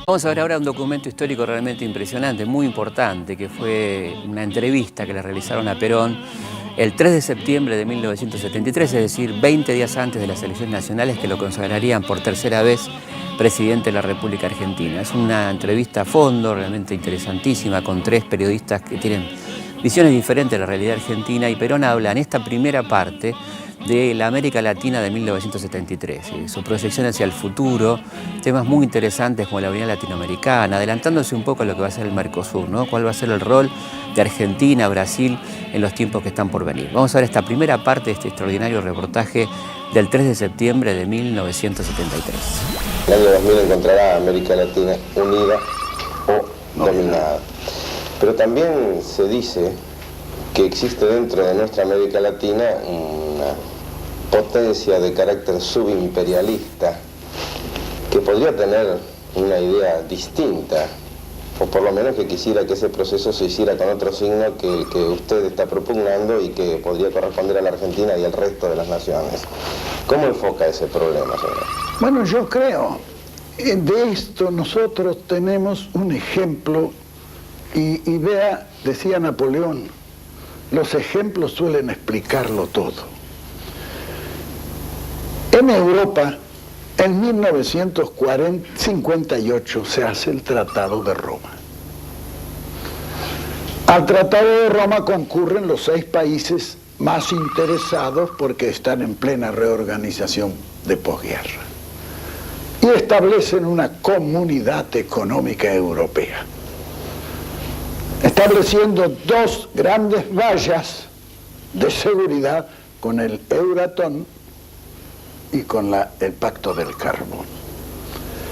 Vamos a ver ahora un documento histórico realmente impresionante, muy importante, que fue una entrevista que le realizaron a Perón el 3 de septiembre de 1973, es decir, 20 días antes de las elecciones nacionales que lo consagrarían por tercera vez presidente de la República Argentina. Es una entrevista a fondo, realmente interesantísima, con 3 periodistas que tienen visiones diferentes de la realidad argentina, y Perón habla en esta primera parte de la América Latina de 1973, su proyección hacia el futuro, temas muy interesantes como la unidad latinoamericana, adelantándose un poco a lo que va a ser el Mercosur, ¿no? Cuál va a ser el rol de Argentina, Brasil en los tiempos que están por venir. Vamos a ver esta primera parte de este extraordinario reportaje del 3 de septiembre de 1973. En el año 2000 encontrará a América Latina unida o dominada. Pero también se dice que existe dentro de nuestra América Latina una potencia de carácter subimperialista que podría tener una idea distinta, o por lo menos que quisiera que ese proceso se hiciera con otro signo que el que usted está propugnando y que podría corresponder a la Argentina y al resto de las naciones. ¿Cómo enfoca ese problema, señor? Bueno, yo creo, de esto nosotros tenemos un ejemplo, y vea, decía Napoleón, los ejemplos suelen explicarlo todo. En Europa, en 1958 se hace el Tratado de Roma. Al Tratado de Roma concurren los 6 países más interesados porque están en plena reorganización de posguerra. Y establecen una comunidad económica europea, estableciendo 2 grandes vallas de seguridad con el Euratom y con el Pacto del Carbón.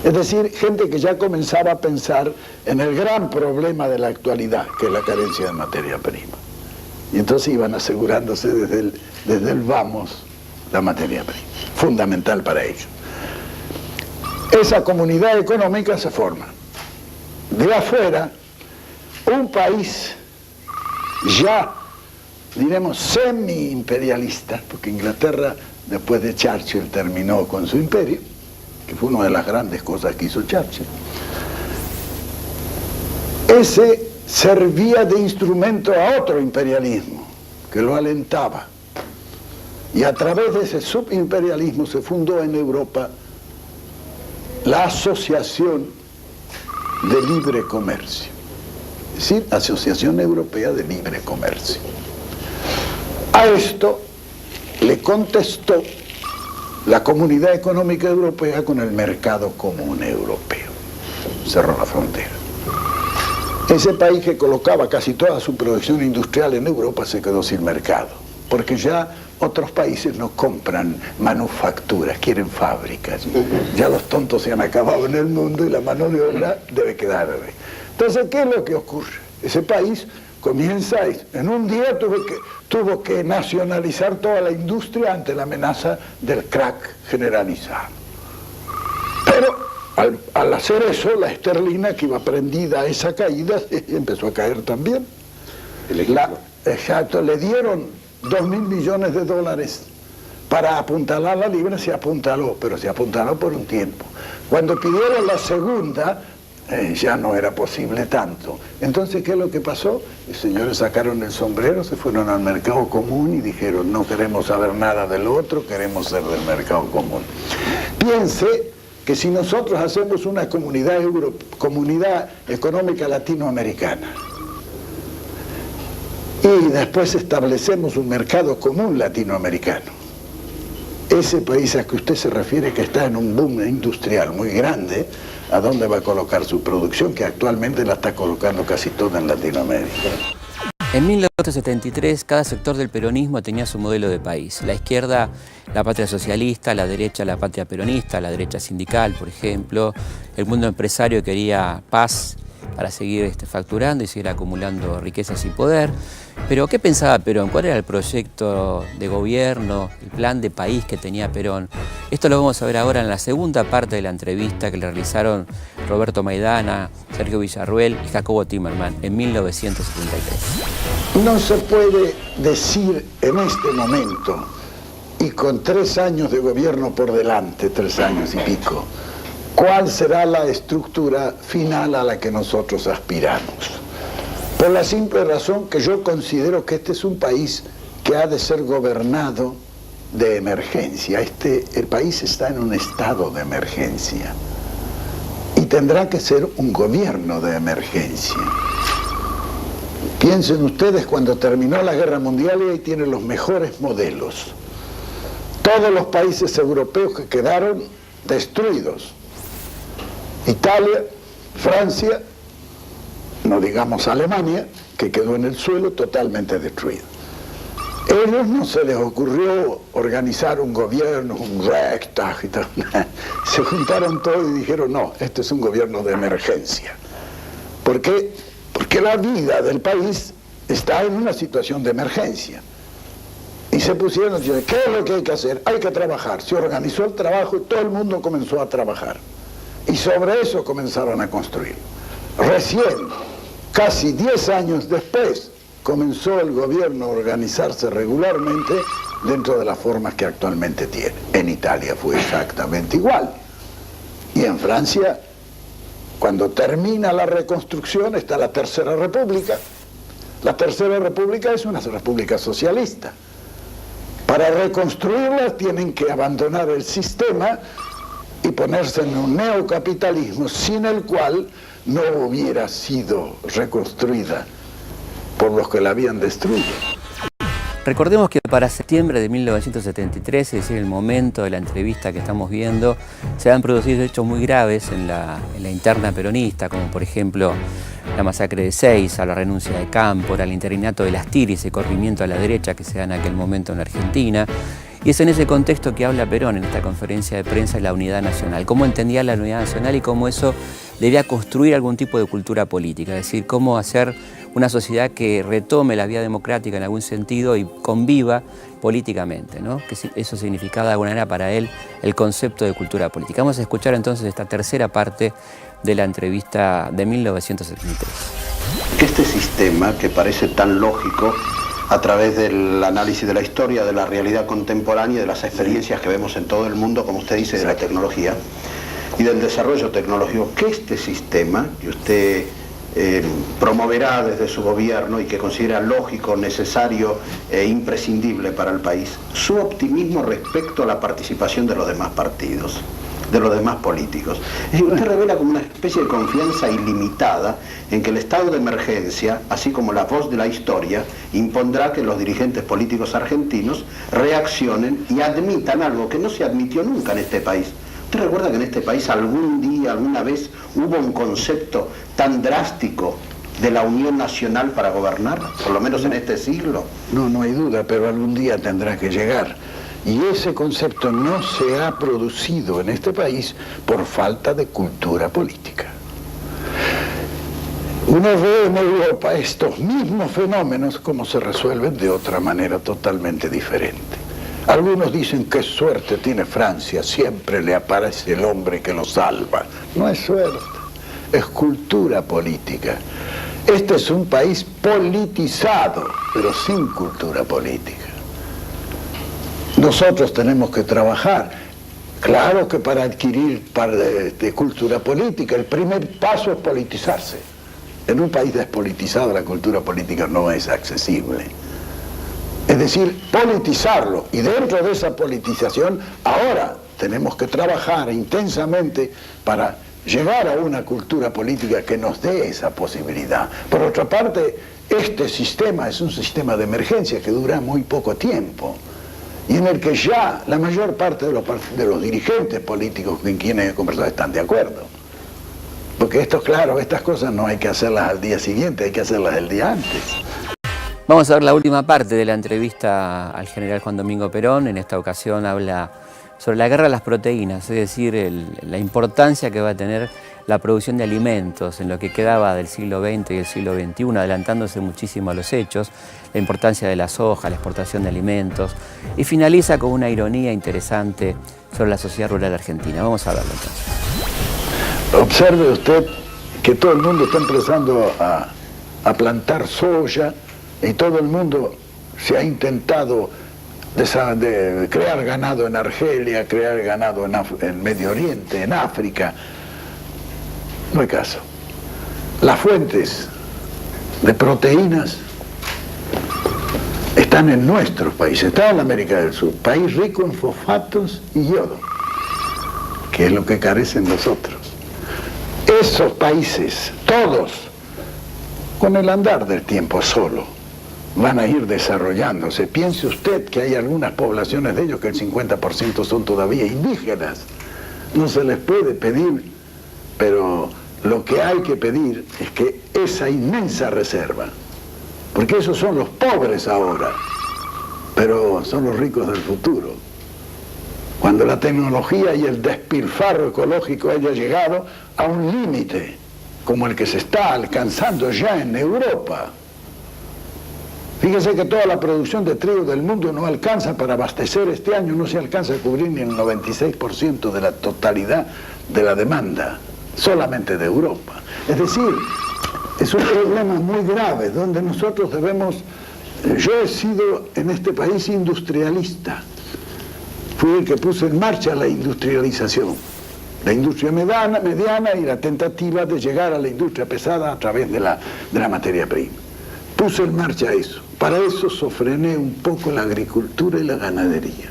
Es decir, gente que ya comenzaba a pensar en el gran problema de la actualidad, que es la carencia de materia prima. Y entonces iban asegurándose desde el vamos la materia prima, fundamental para ellos. Esa comunidad económica se forma. De afuera, un país ya, diremos, semi-imperialista, porque Inglaterra, después de Churchill, terminó con su imperio, que fue una de las grandes cosas que hizo Churchill. Ese servía de instrumento a otro imperialismo, que lo alentaba. Y a través de ese subimperialismo se fundó en Europa la Asociación de Libre Comercio. Es decir, Asociación Europea de Libre Comercio. A esto le contestó la Comunidad Económica Europea con el Mercado Común Europeo. Cerró la frontera. Ese país que colocaba casi toda su producción industrial en Europa se quedó sin mercado, porque ya otros países no compran manufacturas, quieren fábricas. Ya los tontos se han acabado en el mundo y la mano de obra debe quedar. Entonces, ¿qué es lo que ocurre? Ese país comienza, en un día tuvo que nacionalizar toda la industria ante la amenaza del crack generalizado. Pero al hacer eso, la esterlina, que iba prendida a esa caída, empezó a caer también. Exacto, le dieron 2.000 millones de dólares para apuntalar la libra, se apuntaló, pero se apuntaló por un tiempo. Cuando pidieron la segunda, ya no era posible tanto. Entonces, ¿qué es lo que pasó? Los señores sacaron el sombrero, se fueron al mercado común y dijeron: no queremos saber nada del otro, queremos ser del mercado común. Piense que si nosotros hacemos una comunidad económica latinoamericana y después establecemos un mercado común latinoamericano, ese país a que usted se refiere, que está en un boom industrial muy grande, ¿a dónde va a colocar su producción? Que actualmente la está colocando casi toda en Latinoamérica. En 1973, cada sector del peronismo tenía su modelo de país. La izquierda, la patria socialista; la derecha, la patria peronista; la derecha sindical, por ejemplo. El mundo empresario quería paz para seguir facturando y seguir acumulando riquezas y poder. Pero, ¿qué pensaba Perón? ¿Cuál era el proyecto de gobierno, el plan de país que tenía Perón? Esto lo vamos a ver ahora en la segunda parte de la entrevista que le realizaron Roberto Maidana, Sergio Villarruel y Jacobo Timerman en 1973. No se puede decir en este momento, y con 3 años de gobierno por delante, 3 años y pico, cuál será la estructura final a la que nosotros aspiramos. Por la simple razón que yo considero que este es un país que ha de ser gobernado de emergencia. El país está en un estado de emergencia y tendrá que ser un gobierno de emergencia. Piensen ustedes cuando terminó la Guerra Mundial y ahí tienen los mejores modelos. Todos los países europeos que quedaron destruidos. Italia, Francia, no digamos Alemania, que quedó en el suelo totalmente destruido. A ellos no se les ocurrió organizar un gobierno, un Reichstag y tal. Se juntaron todos y dijeron, no, este es un gobierno de emergencia. ¿Por qué? Porque la vida del país está en una situación de emergencia. Y se pusieron a decir, ¿qué es lo que hay que hacer? Hay que trabajar. Se organizó el trabajo y todo el mundo comenzó a trabajar. Y sobre eso comenzaron a construir. Recién, casi 10 años después, comenzó el gobierno a organizarse regularmente dentro de las formas que actualmente tiene. En Italia fue exactamente igual. Y en Francia, cuando termina la reconstrucción, está la Tercera República. La Tercera República es una república socialista. Para reconstruirla tienen que abandonar el sistema y ponerse en un neocapitalismo sin el cual no hubiera sido reconstruida por los que la habían destruido. Recordemos que para septiembre de 1973, es decir, el momento de la entrevista que estamos viendo, se han producido hechos muy graves en la interna peronista, como por ejemplo la masacre de Seiza, la renuncia de Cámpora, el interinato de Lastiri, ese corrimiento a la derecha que se da en aquel momento en la Argentina. Y es en ese contexto que habla Perón en esta conferencia de prensa de la unidad nacional. Cómo entendía la unidad nacional y cómo eso debía construir algún tipo de cultura política, es decir, cómo hacer una sociedad que retome la vía democrática en algún sentido y conviva políticamente, ¿no? Que eso significaba de alguna manera para él el concepto de cultura política. Vamos a escuchar entonces esta tercera parte de la entrevista de 1973. Este sistema, que parece tan lógico a través del análisis de la historia, de la realidad contemporánea y de las experiencias que vemos en todo el mundo, como usted dice, de la tecnología y del desarrollo tecnológico, que este sistema que usted promoverá desde su gobierno y que considera lógico, necesario e imprescindible para el país, su optimismo respecto a la participación de los demás partidos, de los demás políticos. Es decir, usted revela como una especie de confianza ilimitada en que el estado de emergencia, así como la voz de la historia, impondrá que los dirigentes políticos argentinos reaccionen y admitan algo que no se admitió nunca en este país. ¿Usted recuerda que en este país algún día, alguna vez, hubo un concepto tan drástico de la unión nacional para gobernar, por lo menos en este siglo? No, no hay duda, pero algún día tendrá que llegar. Y ese concepto no se ha producido en este país por falta de cultura política. Uno ve en Europa estos mismos fenómenos como se resuelven de otra manera totalmente diferente. Algunos dicen qué suerte tiene Francia, siempre le aparece el hombre que lo salva. No es suerte, es cultura política. Este es un país politizado, pero sin cultura política. Nosotros tenemos que trabajar. Claro que para adquirir de cultura política, el primer paso es politizarse. En un país despolitizado la cultura política no es accesible. Es decir, politizarlo. Y dentro de esa politización, ahora tenemos que trabajar intensamente para llegar a una cultura política que nos dé esa posibilidad. Por otra parte, este sistema es un sistema de emergencia que dura muy poco tiempo y en el que ya la mayor parte de los dirigentes políticos con quienes he conversado están de acuerdo. Porque esto, claro, estas cosas no hay que hacerlas al día siguiente, hay que hacerlas el día antes. Vamos a ver la última parte de la entrevista al general Juan Domingo Perón. En esta ocasión habla sobre la guerra de las proteínas, es decir, la importancia que va a tener la producción de alimentos en lo que quedaba del siglo XX y el siglo XXI, adelantándose muchísimo a los hechos, la importancia de la soja, la exportación de alimentos, y finaliza con una ironía interesante sobre la sociedad rural argentina. Vamos a verlo entonces. Observe usted que todo el mundo está empezando a plantar soya y todo el mundo se ha intentado de crear ganado en Argelia, crear ganado en Medio Oriente, en África. No hay caso. Las fuentes de proteínas están en nuestros países, están en América del Sur, país rico en fosfatos y yodo, que es lo que carecen nosotros. Esos países, todos, con el andar del tiempo solo, van a ir desarrollándose. Piense usted que hay algunas poblaciones de ellos que el 50% son todavía indígenas. No se les puede pedir, pero lo que hay que pedir es que esa inmensa reserva, porque esos son los pobres ahora, pero son los ricos del futuro. Cuando la tecnología y el despilfarro ecológico haya llegado a un límite como el que se está alcanzando ya en Europa. Fíjese que toda la producción de trigo del mundo no alcanza para abastecer este año, no se alcanza a cubrir ni el 96% de la totalidad de la demanda, solamente de Europa. Es decir, es un problema muy grave donde nosotros debemos... Yo he sido en este país industrialista. Fui el que puso en marcha la industrialización, la industria mediana y la tentativa de llegar a la industria pesada a través de la materia prima. Puse en marcha eso. Para eso sofrené un poco la agricultura y la ganadería.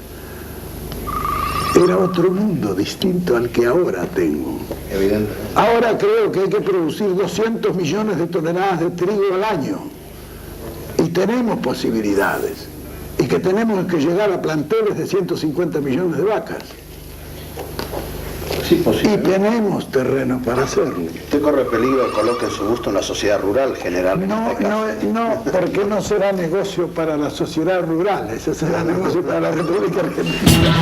Era otro mundo distinto al que ahora tengo. Evidente. Ahora creo que hay que producir 200 millones de toneladas de trigo al año. Y tenemos posibilidades. Y que tenemos que llegar a planteles de 150 millones de vacas. Sí, posible. Y tenemos terreno para hacerlo. ¿Usted corre peligro de colocar en su gusto en la sociedad rural general? No, porque no será negocio para la sociedad rural, eso será negocio para la República Argentina.